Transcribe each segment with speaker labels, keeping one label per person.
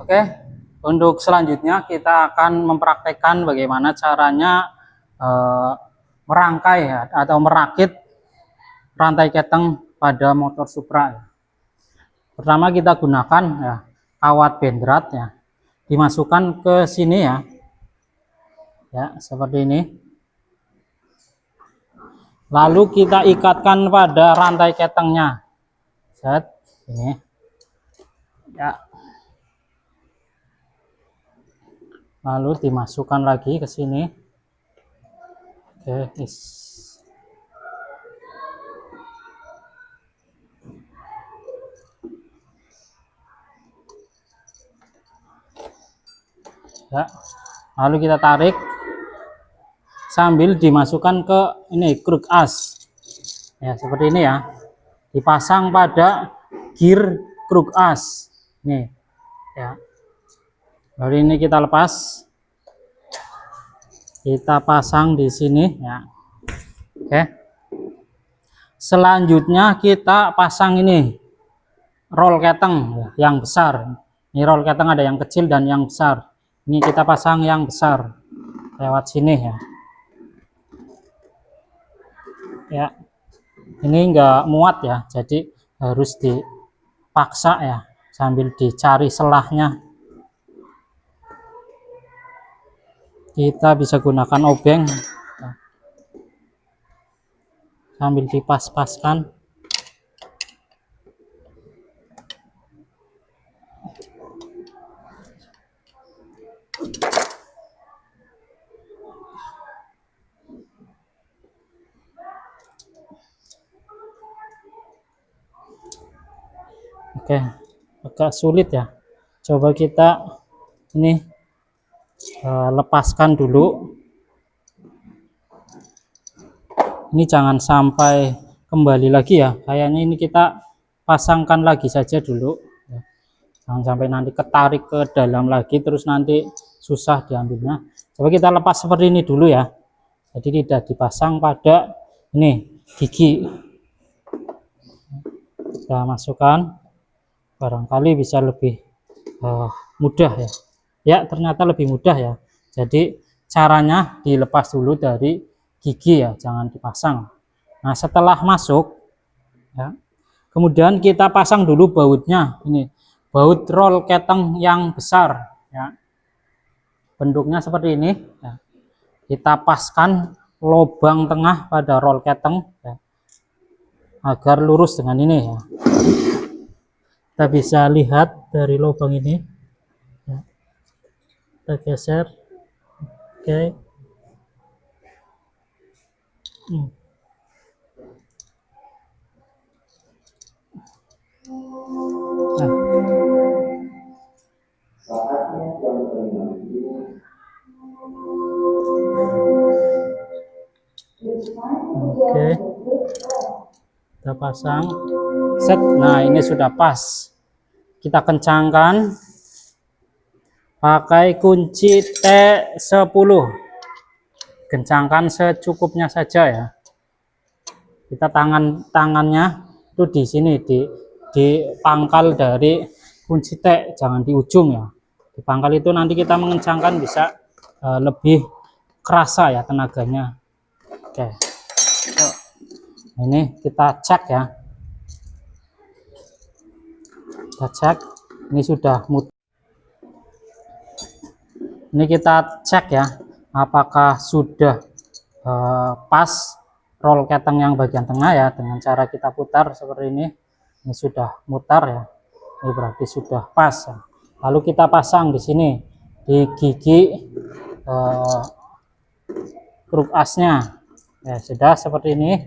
Speaker 1: Oke, untuk selanjutnya kita akan mempraktekkan bagaimana caranya merangkai atau merakit rantai keteng pada motor Supra. Pertama kita gunakan kawat bendrat dimasukkan ke sini seperti ini. Lalu kita ikatkan pada rantai ketengnya. Set ini. Lalu dimasukkan lagi ke sini. Oke, lalu kita tarik sambil dimasukkan ke ini kruk as. Seperti ini dipasang pada gear kruk as. Nih. Lalu ini kita lepas. Kita pasang di sini Oke. Selanjutnya kita pasang ini roll keteng yang besar. Ini roll keteng ada yang kecil dan yang besar. Ini kita pasang yang besar lewat sini Ini enggak muat jadi harus dipaksa sambil dicari selahnya. Kita bisa gunakan obeng sambil dipas-paskan. Oke, agak sulit coba kita ini lepaskan dulu. Ini jangan sampai kembali lagi kayaknya ini kita pasangkan lagi saja dulu, jangan sampai nanti ketarik ke dalam lagi terus nanti susah diambilnya. Coba kita lepas seperti ini dulu jadi tidak dipasang pada ini gigi. Kita masukkan, barangkali bisa lebih mudah ternyata lebih mudah jadi caranya dilepas dulu dari gigi jangan dipasang. Nah setelah masuk kemudian kita pasang dulu bautnya, ini baut roll keteng yang besar bentuknya seperti ini kita paskan lubang tengah pada roll keteng agar lurus dengan ini kita bisa lihat dari lubang ini kita geser. Oke. Oke, kita pasang set. Nah ini sudah pas, kita kencangkan pakai kunci T10, kencangkan secukupnya saja kita tangannya itu di sini di pangkal dari kunci T, jangan di ujung di pangkal itu nanti kita mengencangkan bisa lebih kerasa tenaganya. Oke, ini kita cek kita cek ini sudah muter. Ini kita cek apakah sudah pas roll keteng yang bagian tengah dengan cara kita putar seperti ini. Ini sudah mutar ini berarti sudah pas lalu kita pasang di sini di gigi kruk asnya sudah seperti ini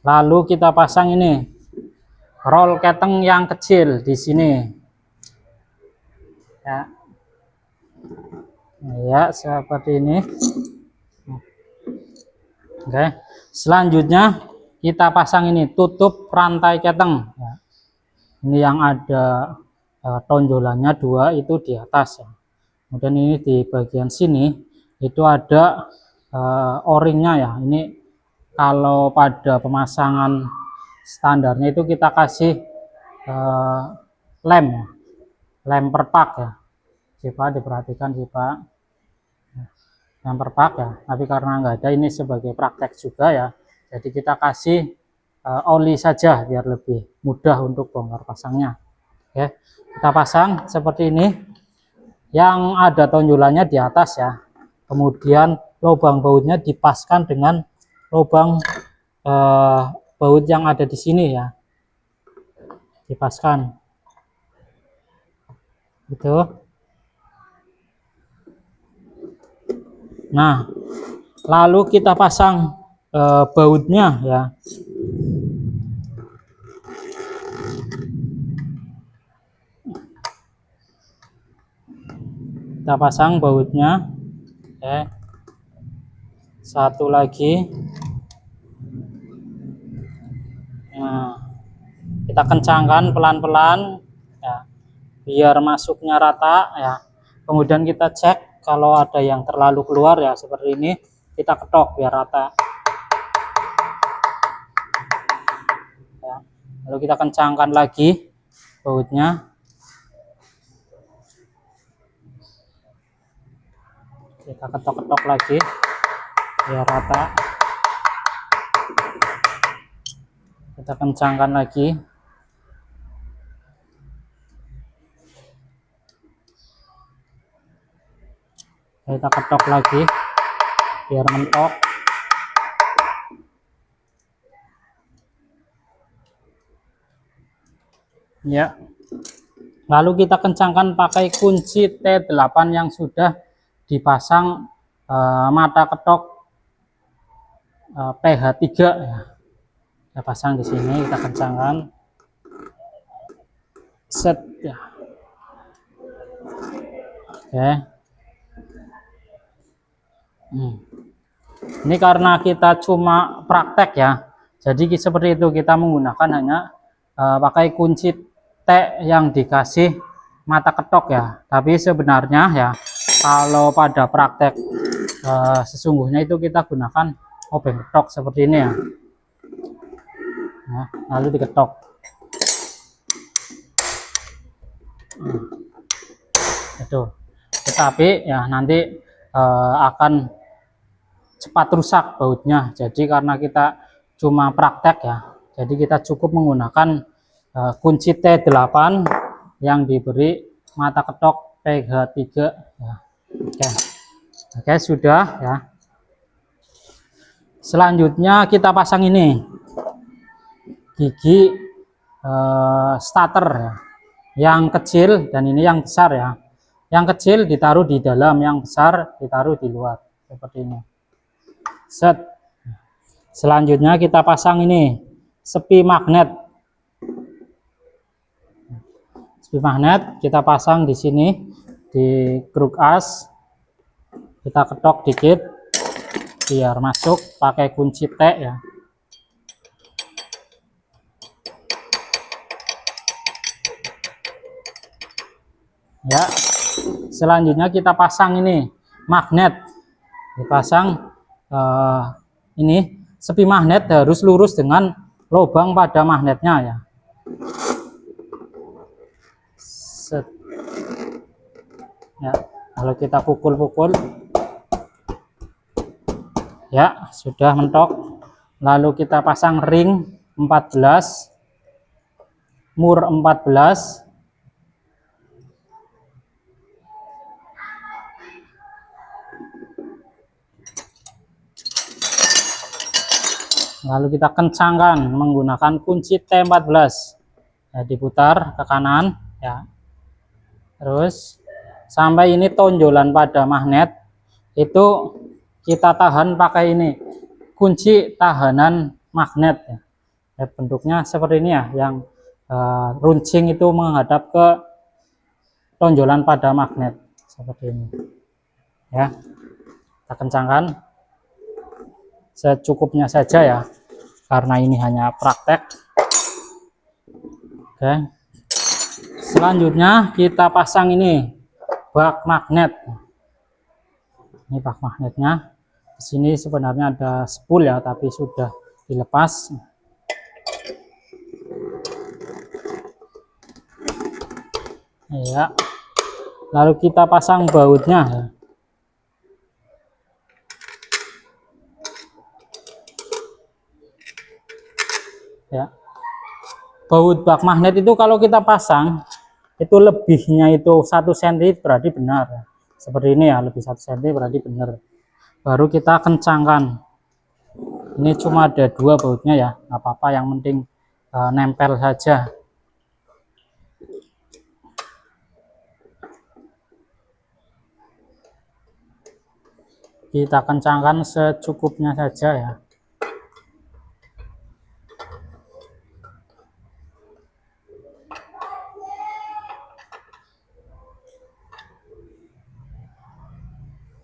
Speaker 1: lalu kita pasang ini roll keteng yang kecil di sini seperti ini. Oke, selanjutnya kita pasang ini tutup rantai keteng ini yang ada tonjolannya 2 itu di atas kemudian ini di bagian sini itu ada o-ringnya ini kalau pada pemasangan standarnya itu kita kasih lem lem perpak ya, Pak, diperhatikan Pak, lem perpak ya. Tapi karena nggak ada, ini sebagai praktek juga ya, jadi kita kasih oli saja biar lebih mudah untuk bongkar pasangnya. Oke, kita pasang seperti ini, yang ada tonjolannya di atas ya, kemudian lubang bautnya dipaskan dengan lubang baut yang ada di sini ya, dipaskan gitu. Nah, lalu kita pasang bautnya ya. Kita pasang bautnya. Oke. Satu lagi. Nah, kita kencangkan pelan-pelan ya, biar masuknya rata ya. Kemudian kita cek kalau ada yang terlalu keluar ya, seperti ini, kita ketok biar rata ya. Lalu kita kencangkan lagi bautnya. Kita ketok-ketok lagi biar rata. Kita kencangkan lagi. Kita ketok lagi biar mentok. Ya. Lalu kita kencangkan pakai kunci T8 yang sudah dipasang mata ketok PH3 ya. Kita pasang di sini, kita kencangkan. Set ya. Oke. Ini karena kita cuma praktek ya, jadi seperti itu, kita menggunakan hanya pakai kunci T yang dikasih mata ketok ya. Tapi sebenarnya ya, kalau pada praktek sesungguhnya itu kita gunakan obeng ketok seperti ini ya. Nah, lalu diketok. Itu. Tetapi ya nanti akan cepat rusak bautnya. Jadi karena kita cuma praktek ya, jadi kita cukup menggunakan kunci T8 yang diberi mata ketok PH3 ya. Oke, sudah ya. Selanjutnya kita pasang ini gigi starter ya, yang kecil dan ini yang besar ya. Yang kecil ditaruh di dalam, yang besar ditaruh di luar seperti ini. Set. Selanjutnya kita pasang ini sepi magnet. Sepi magnet kita pasang di sini di kruk as. Kita ketok dikit biar masuk pakai kunci T ya. Ya. Selanjutnya kita pasang ini magnet. Dipasang ini sepi magnet harus lurus dengan lubang pada magnetnya ya. Set. Ya, kalau kita pukul-pukul ya sudah mentok. Lalu kita pasang ring 14, mur 14. Lalu kita kencangkan menggunakan kunci T14 ya, diputar ke kanan ya, terus sampai ini tonjolan pada magnet itu kita tahan pakai ini kunci tahanan magnet ya. Ya, bentuknya seperti ini ya, yang runcing itu menghadap ke tonjolan pada magnet seperti ini ya. Kita kencangkan secukupnya saja ya, karena ini hanya praktek. Oke. Selanjutnya kita pasang ini bak magnet. Ini bak magnetnya. Di sini sebenarnya ada spool ya, tapi sudah dilepas. ya. Lalu kita pasang bautnya ya. Baut bak magnet itu kalau kita pasang itu lebihnya itu 1 cm berarti benar. Seperti ini ya, lebih 1 cm berarti benar. Baru kita kencangkan. Ini cuma ada 2 bautnya ya, nggak apa-apa, yang penting nempel saja. Kita kencangkan secukupnya saja ya.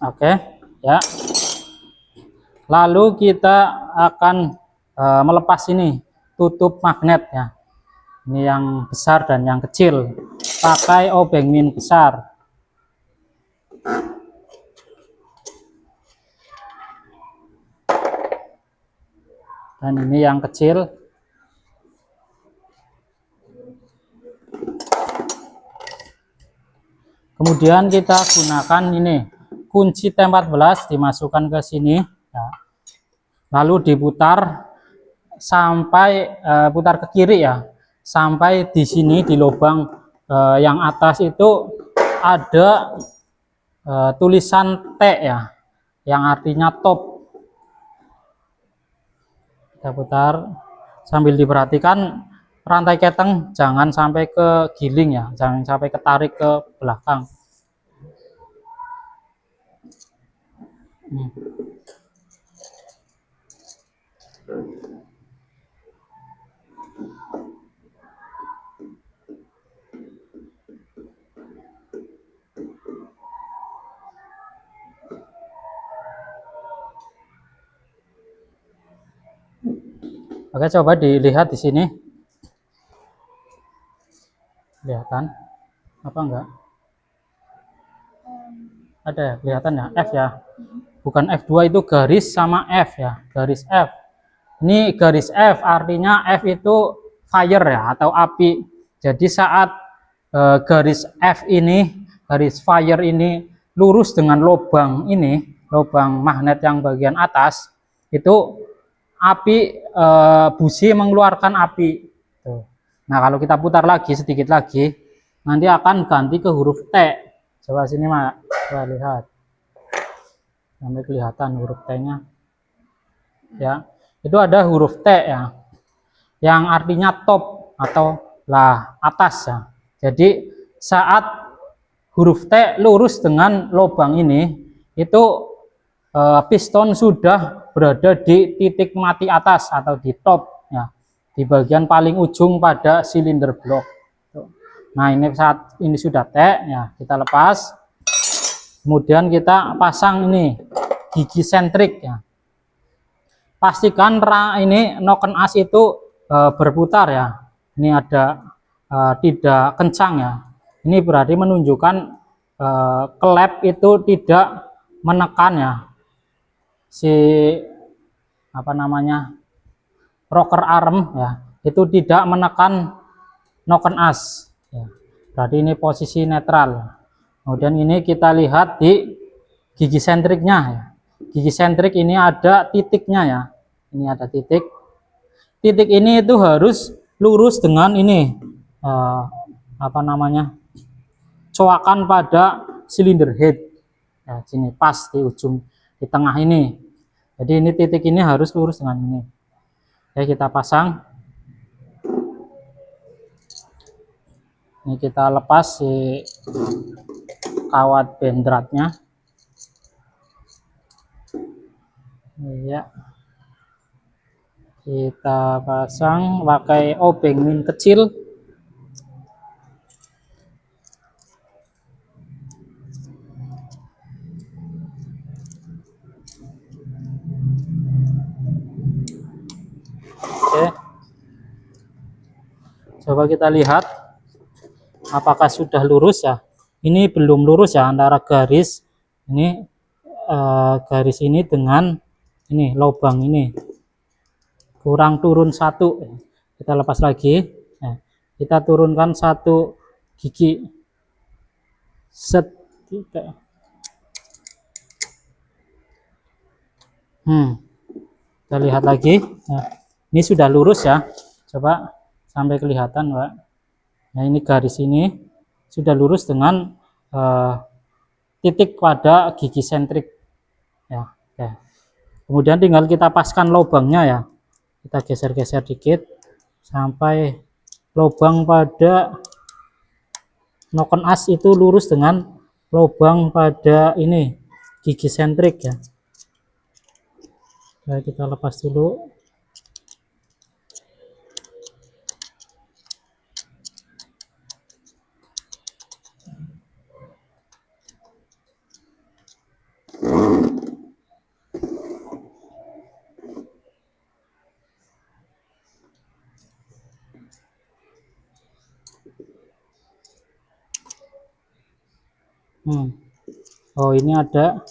Speaker 1: Oke ya. Lalu kita akan melepas ini tutup magnet ya. Ini yang besar dan yang kecil. Pakai obeng min besar. Dan ini yang kecil. Kemudian kita gunakan ini kunci T14, dimasukkan ke sini ya. Lalu diputar sampai putar ke kiri ya, sampai di sini di lubang yang atas itu ada tulisan T ya, yang artinya top. Kita putar sambil diperhatikan rantai keteng jangan sampai ke giling ya, jangan sampai ketarik ke belakang. Oke, coba dilihat di sini. Kelihatan apa enggak? Ada ya, kelihatan ya, F ya. Bukan F2, itu garis sama F ya, garis F. Ini garis F artinya F itu fire ya, atau api. Jadi saat garis F ini, garis fire ini lurus dengan lubang ini, lubang magnet yang bagian atas, itu api, busi mengeluarkan api. Tuh. Nah, kalau kita putar lagi sedikit lagi, nanti akan ganti ke huruf T. Coba sini Mak, coba lihat. Sampai kelihatan huruf T-nya. Ya, itu ada huruf T ya, yang artinya top atau lah atas ya. Jadi saat huruf T lurus dengan lubang ini, itu piston sudah berada di titik mati atas atau di top ya, di bagian paling ujung pada silinder blok. Nah, ini saat ini sudah T ya, kita lepas. Kemudian kita pasang ini gigi sentrik ya. Pastikan ini noken as itu berputar ya. Ini ada tidak kencang ya. Ini berarti menunjukkan klep itu tidak menekan ya, si apa namanya, rocker arm ya, itu tidak menekan noken as ya. Berarti ini posisi netral. Kemudian ini kita lihat di gigi sentriknya ya. Gigi sentrik ini ada titiknya ya. Ini ada titik. Titik ini itu harus lurus dengan ini apa namanya, coakan pada silinder head ya, sini pas di ujung di tengah ini. Jadi ini titik ini harus lurus dengan ini. Oke, kita pasang. Ini kita lepas si kawat bendratnya. Ya, kita pasang pakai obeng min kecil. Oke, coba kita lihat apakah sudah lurus ya. Ini belum lurus ya, antara garis ini garis ini dengan ini lubang ini kurang turun 1. Kita lepas lagi ya. Kita turunkan 1 gigi set kita. Kita lihat lagi. Nah, ini sudah lurus ya, coba sampai kelihatan Pak. Nah ini garis ini sudah lurus dengan titik pada gigi sentrik ya, ya. Kemudian tinggal kita paskan lubangnya ya, kita geser-geser dikit sampai lubang pada noken as itu lurus dengan lubang pada ini gigi sentrik ya. Nah, kita lepas dulu. Oh ini ada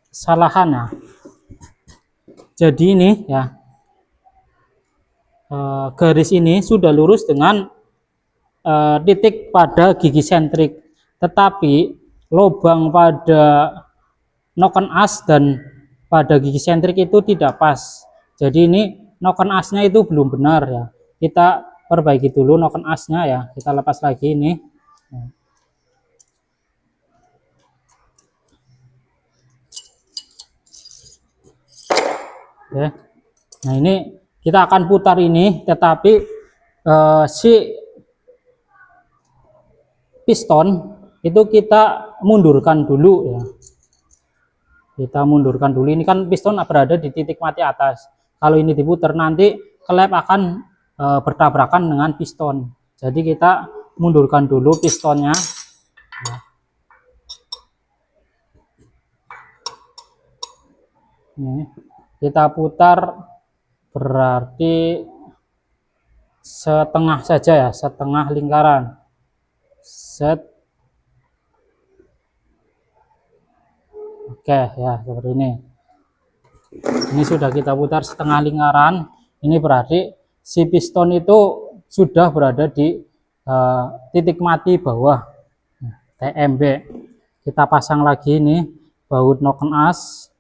Speaker 1: kesalahan ya. Jadi ini ya, garis ini sudah lurus dengan titik pada gigi sentrik, tetapi lubang pada noken as dan pada gigi sentrik itu tidak pas. Jadi ini noken asnya itu belum benar ya. Kita perbaiki dulu noken asnya ya. Kita lepas lagi ini. Oke. Nah ini kita akan putar ini, tetapi si piston itu kita mundurkan dulu ya. Kita mundurkan dulu, ini kan piston berada di titik mati atas. Kalau ini diputar nanti klep akan bertabrakan dengan piston. Jadi kita mundurkan dulu pistonnya. Ini kita putar berarti setengah saja ya, setengah lingkaran. Set. Oke ya, seperti ini. Ini sudah kita putar setengah lingkaran. Ini berarti si piston itu sudah berada di titik mati bawah TMB. Kita pasang lagi ini baut noken as.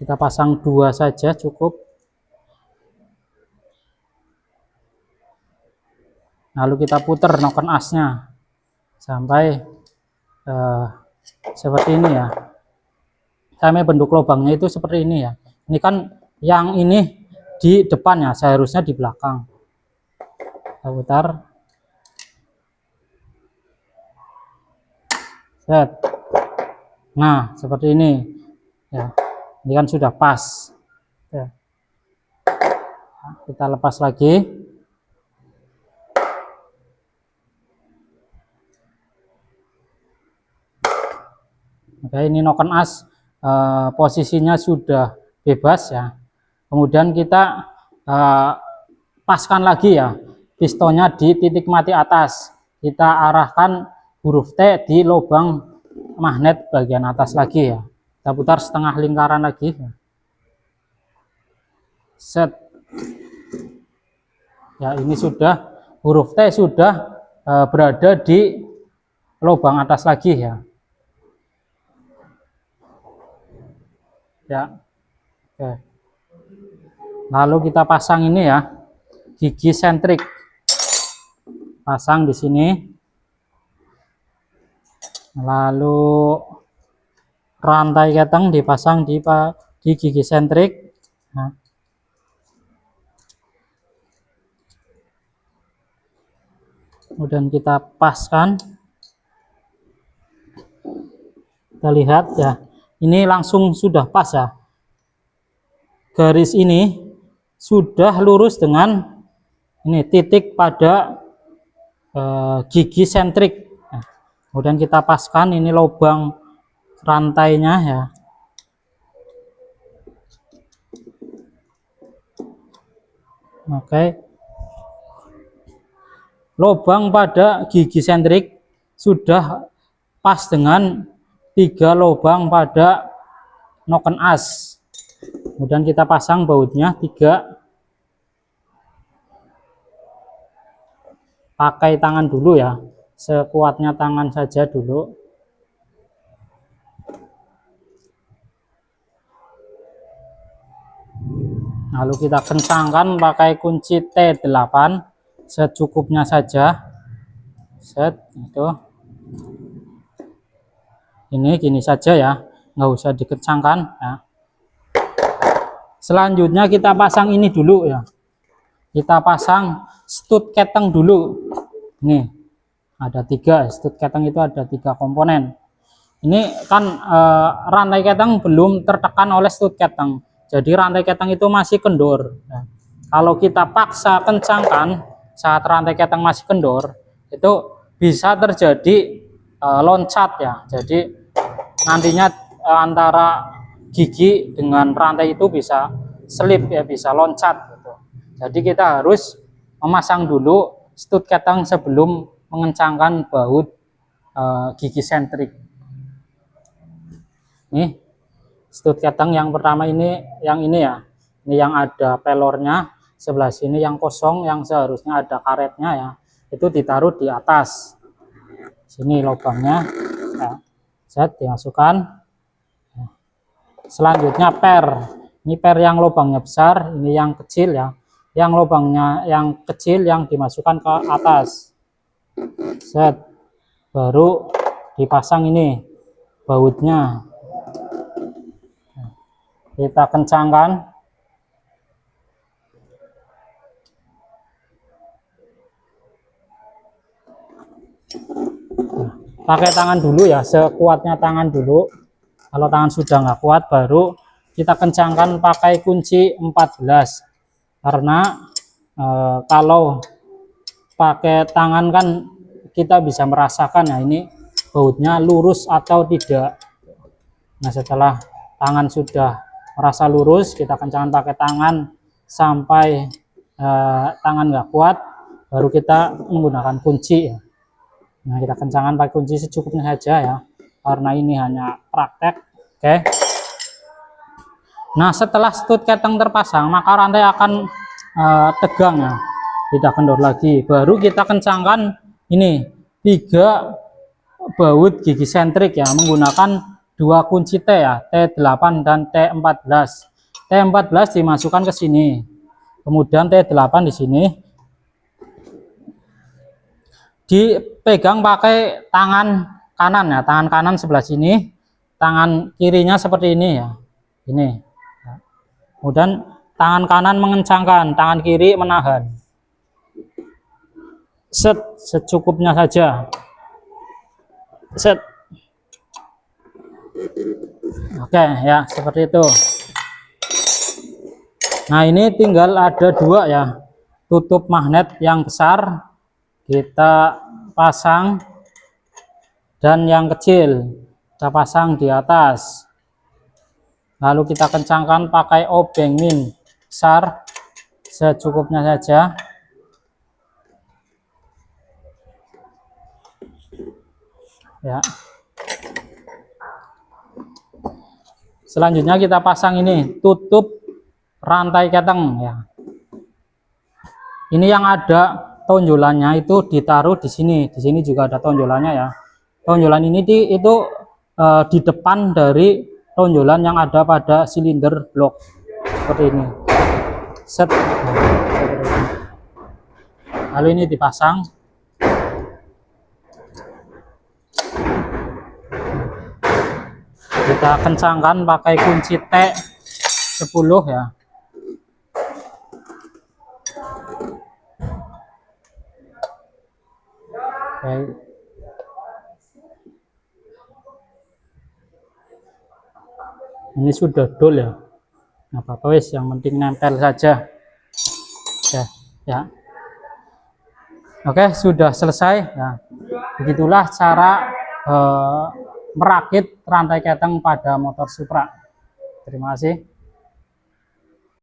Speaker 1: Kita pasang 2 saja cukup. Lalu kita putar noken asnya sampai seperti ini ya. Sampai bentuk lubangnya itu seperti ini ya. Ini kan yang ini di depan ya, seharusnya di belakang. Kita putar. Set. Nah, seperti ini ya. Ini kan sudah pas ya. Nah, kita lepas lagi. Oke, ini noken as posisinya sudah bebas ya. Kemudian kita paskan lagi ya pistonnya di titik mati atas. Kita arahkan huruf T di lubang magnet bagian atas lagi ya. Kita putar setengah lingkaran lagi. Set. Ya, ini sudah huruf T sudah berada di lubang atas lagi ya. Ya. Oke. Lalu kita pasang ini ya, gigi sentrik. Pasang di sini. Lalu rantai keteng dipasang di gigi sentrik. Nah. Kemudian kita paskan. Kita lihat ya, ini langsung sudah pas ya. Garis ini sudah lurus dengan ini titik pada gigi sentrik. Nah, kemudian kita paskan ini lubang rantainya ya. Oke. Lubang pada gigi sentrik sudah pas dengan 3 lubang pada noken as. Kemudian kita pasang bautnya 3. pakai tangan dulu ya, sekuatnya tangan saja dulu. Lalu kita kencangkan pakai kunci T8 secukupnya saja. Set, itu. Ini gini saja ya, nggak usah dikencangkan ya. Selanjutnya kita pasang ini dulu ya. Kita pasang stud keteng dulu. Nih, ada 3 stud keteng, itu ada 3 komponen. Ini kan rantai keteng belum tertekan oleh stud keteng, jadi rantai keteng itu masih kendor. Nah, kalau kita paksa kencangkan saat rantai keteng masih kendor, itu bisa terjadi loncat ya. Jadi nantinya antara gigi dengan rantai itu bisa selip ya, bisa loncat gitu. Jadi kita harus memasang dulu stud keteng sebelum mengencangkan baut gigi sentrik. Nih, stud keteng yang pertama ini, yang ini ya, ini yang ada pelornya, sebelah sini yang kosong, yang seharusnya ada karetnya ya, itu ditaruh di atas. Sini lubangnya, ya. Set, dimasukkan. Selanjutnya per, ini per yang lubangnya besar, ini yang kecil ya, yang lubangnya yang kecil yang dimasukkan ke atas. Set, baru dipasang ini bautnya. Kita kencangkan. Pakai tangan dulu ya, sekuatnya tangan dulu. Kalau tangan sudah nggak kuat, baru kita kencangkan pakai kunci 14. Karena kalau pakai tangan kan kita bisa merasakan ya, ini bautnya lurus atau tidak. Nah, setelah tangan sudah merasa lurus, kita kencangkan pakai tangan sampai tangan nggak kuat, baru kita menggunakan kunci ya. Nah, kita kencangkan pakai kunci secukupnya saja ya, karena ini hanya praktek. Oke. Nah, setelah stud keteng terpasang, maka rantai akan tegang ya, tidak kendor lagi. Baru kita kencangkan ini 3 baut gigi sentrik ya, menggunakan 2 kunci T ya, T8 dan T14. T14 dimasukkan ke sini, kemudian T8 di sini. Dipegang pakai tangan kanan ya, tangan kanan sebelah sini, tangan kirinya seperti ini ya, ini. Kemudian tangan kanan mengencangkan, tangan kiri menahan. Set, secukupnya saja. Set. Oke ya, seperti itu. Nah, ini tinggal ada 2 ya, tutup magnet yang besar kita pasang, dan yang kecil kita pasang di atas. Lalu kita kencangkan pakai obeng min besar, secukupnya saja. Ya. Selanjutnya kita pasang ini tutup rantai keteng ya. Ini yang ada tonjolannya itu ditaruh di sini. Di sini juga ada tonjolannya ya. Tonjolan ini di depan dari tonjolan yang ada pada silinder blok seperti ini. Set. Lalu ini dipasang. Kita kencangkan pakai kunci T10 ya. Oke. Ini sudah dol ya. Nah, apa-apa wis, yang penting nempel saja. Ya, ya. Oke, sudah selesai. Nah, begitulah cara merakit rantai keteng pada motor Supra. Terima kasih.